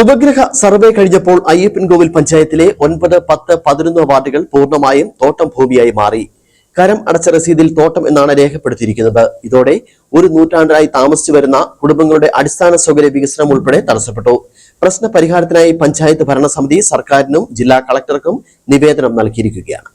ഉപഗ്രഹ സർവേ കഴിഞ്ഞപ്പോൾ അയ്യപ്പൻകോവിൽ പഞ്ചായത്തിലെ 9, 10, 11 വാർഡുകൾ പൂർണ്ണമായും തോട്ടം ഭൂമിയായി മാറി. കരം അടച്ച രസീതിൽ തോട്ടം എന്നാണ് രേഖപ്പെടുത്തിയിരിക്കുന്നത്. ഇതോടെ ഒരു നൂറ്റാണ്ടായി താമസിച്ചു വരുന്ന കുടുംബങ്ങളുടെ അടിസ്ഥാന സൗകര്യ വികസനം ഉൾപ്പെടെ തടസ്സപ്പെട്ടു. പ്രശ്ന പരിഹാരത്തിനായി പഞ്ചായത്ത് ഭരണസമിതി സർക്കാരിനും ജില്ലാ കളക്ടർക്കും നിവേദനം നൽകിയിരിക്കുകയാണ്.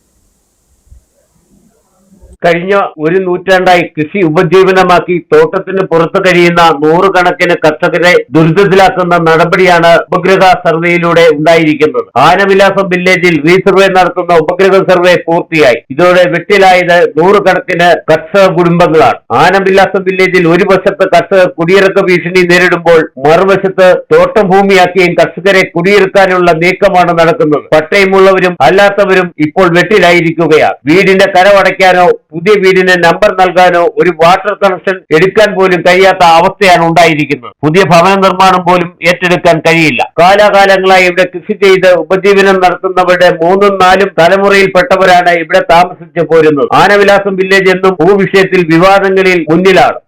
കഴിഞ്ഞ ഒരു നൂറ്റാണ്ടായി കൃഷി ഉപജീവനമാക്കി തോട്ടത്തിന് പുറത്തു കഴിയുന്ന നൂറുകണക്കിന് കർഷകരെ ദുരിതത്തിലാക്കുന്ന നടപടിയാണ് ഉപഗ്രഹ സർവേയിലൂടെ ഉണ്ടായിരിക്കുന്നത്. ആനവിലാസം വില്ലേജിൽ റീസർവേ നടത്തുന്ന ഉപഗ്രഹ സർവേ പൂർത്തിയായി. ഇതോടെ വെട്ടിലായത് നൂറുകണക്കിന് കർഷക കുടുംബങ്ങളാണ്. ആനവിലാസം വില്ലേജിൽ ഒരു വശത്ത് കർഷകർ കുടിയിറക്ക ഭീഷണി നേരിടുമ്പോൾ മറുവശത്ത് തോട്ടം ഭൂമിയാക്കിയും കർഷകരെ കുടിയിറക്കാനുള്ള നീക്കമാണ് നടക്കുന്നത്. പട്ടയമുള്ളവരും അല്ലാത്തവരും ഇപ്പോൾ വെട്ടിലായിരിക്കുകയാണ്. വീടിന്റെ കരമടയ്ക്കാനോ പുതിയ വീടിന് നമ്പർ നൽകാനോ ഒരു വാട്ടർ കണക്ഷൻ എടുക്കാൻ പോലും കഴിയാത്ത അവസ്ഥയാണ് ഉണ്ടായിരിക്കുന്നത്. പുതിയ ഭവന നിർമ്മാണം പോലും ഏറ്റെടുക്കാൻ കഴിയില്ല. കാലാകാലങ്ങളായി ഇവിടെ കൃഷി ചെയ്ത് ഉപജീവനം നടത്തുന്നവരുടെ 3ഉം 4ഉം തലമുറയിൽപ്പെട്ടവരാണ് ഇവിടെ താമസിച്ചു പോരുന്നത്. ആനവിലാസം വില്ലേജ് എന്നും ഭൂവിഷയത്തിൽ വിവാദങ്ങളിൽ മുന്നിലാണ്.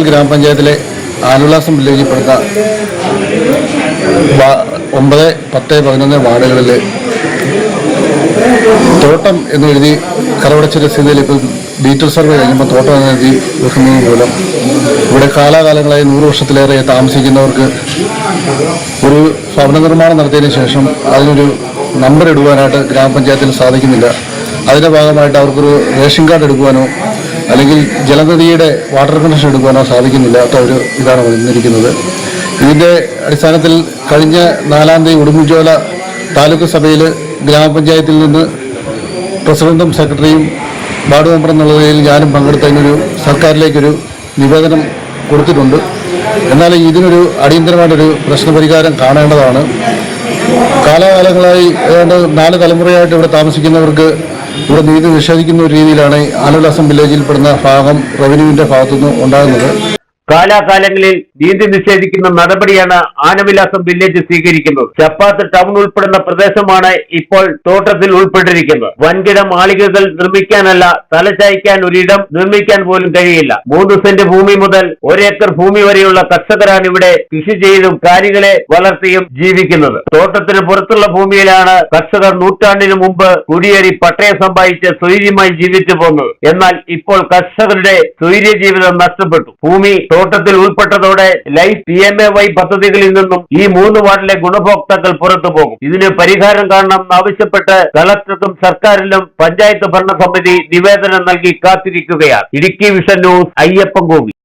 ഗ്രാമപഞ്ചായത്തിലെ ആനവിലാസം വില്ലേജിൽ പെടുന്ന 9, 10, 11 വാർഡുകളിൽ തോട്ടം എന്നെഴുതി കരമടച്ച രസീതിൽ ഇപ്പോൾ ഡീറ്റെയിൽ സർവേ കഴിഞ്ഞപ്പോൾ തോട്ടം എന്നെഴുതി വെക്കുന്നത് മൂലം ഇവിടെ കാലാകാലങ്ങളായി 100 വർഷത്തിലേറെ താമസിക്കുന്നവർക്ക് ഒരു ഭവന നിർമ്മാണം നടത്തിയതിനു ശേഷം അതിനൊരു നമ്പർ ഇടുവാനായിട്ട് ഗ്രാമപഞ്ചായത്തിന് സാധിക്കുന്നില്ല. അതിൻ്റെ ഭാഗമായിട്ട് അവർക്കൊരു റേഷൻ കാർഡ് എടുക്കുവാനോ അല്ലെങ്കിൽ ജലനിധിയുടെ വാട്ടർ കണക്ഷൻ എടുക്കുവാനോ സാധിക്കുന്നില്ലാത്ത ഒരു ഇതാണ് വന്നിരിക്കുന്നത്. ഇതിൻ്റെ അടിസ്ഥാനത്തിൽ കഴിഞ്ഞ 4-ാം തീയതി ഉടുമ്പൻചോല താലൂക്ക് സഭയിൽ ഗ്രാമപഞ്ചായത്തിൽ നിന്ന് പ്രസിഡന്റും സെക്രട്ടറിയും വാർഡ് മെമ്പർ എന്നുള്ള നിലയിൽ ഞാനും പങ്കെടുത്തതിനൊരു സർക്കാരിലേക്കൊരു നിവേദനം കൊടുത്തിട്ടുണ്ട്. എന്നാൽ ഇതിനൊരു അടിയന്തരമായിട്ടൊരു പ്രശ്നപരിഹാരം കാണേണ്ടതാണ്. കാലാകാലങ്ങളായി ഏതാണ്ട് 4 തലമുറയായിട്ട് ഇവിടെ താമസിക്കുന്നവർക്ക് ഇവിടെ നീതി നിഷേധിക്കുന്ന ഒരു രീതിയിലാണ് ആനവിലാസം വില്ലേജിൽപ്പെടുന്ന ഭാഗം റവന്യൂവിന്റെ ഭാഗത്തുനിന്ന് ഉണ്ടാകുന്നത്. കാലാകാലങ്ങളിൽ നീതി നിഷേധിക്കുന്ന നടപടിയാണ് ആനവിലാസം വില്ലേജ് സ്വീകരിക്കുന്നത്. ചപ്പാത്ത് ടൗൺ ഉൾപ്പെടുന്ന പ്രദേശമാണ് ഇപ്പോൾ തോട്ടത്തിൽ ഉൾപ്പെട്ടിരിക്കുന്നത്. വൻകിട മാളികകൾ നിർമ്മിക്കാനല്ല, തലചായ്ക്കാൻ ഒരിടം നിർമ്മിക്കാൻ പോലും കഴിയില്ല. 3 സെന്റ് ഭൂമി മുതൽ 1 ഏക്കർ ഭൂമി വരെയുള്ള കർഷകരാണ് ഇവിടെ കൃഷി ചെയ്തും കാര്യങ്ങളെ വളർത്തിയും ജീവിക്കുന്നത്. തോട്ടത്തിന് പുറത്തുള്ള ഭൂമിയിലാണ് കർഷകർ നൂറ്റാണ്ടിന് മുമ്പ് കുടിയേറി പട്ടയം സമ്പാദിച്ച് സ്വൈര്യമായി ജീവിച്ചു പോകുന്നത്. എന്നാൽ ഇപ്പോൾ കർഷകരുടെ സ്വൈര്യ ജീവിതം നഷ്ടപ്പെട്ടു. ഭൂമി തോട്ടത്തിൽ ഉൾപ്പെട്ടതോടെ ലൈഫ് PMAY പദ്ധതികളിൽ നിന്നും ഈ 3 വാർഡിലെ ഗുണഭോക്താക്കൾ പുറത്തു പോകും. ഇതിന് പരിഹാരം കാണണം ആവശ്യപ്പെട്ട് കളക്ടർക്കും സർക്കാരിലും പഞ്ചായത്ത് ഭരണസമിതി നിവേദനം നൽകി കാത്തിരിക്കുകയാണ്. Idukki Vision News, Ayyappancoil.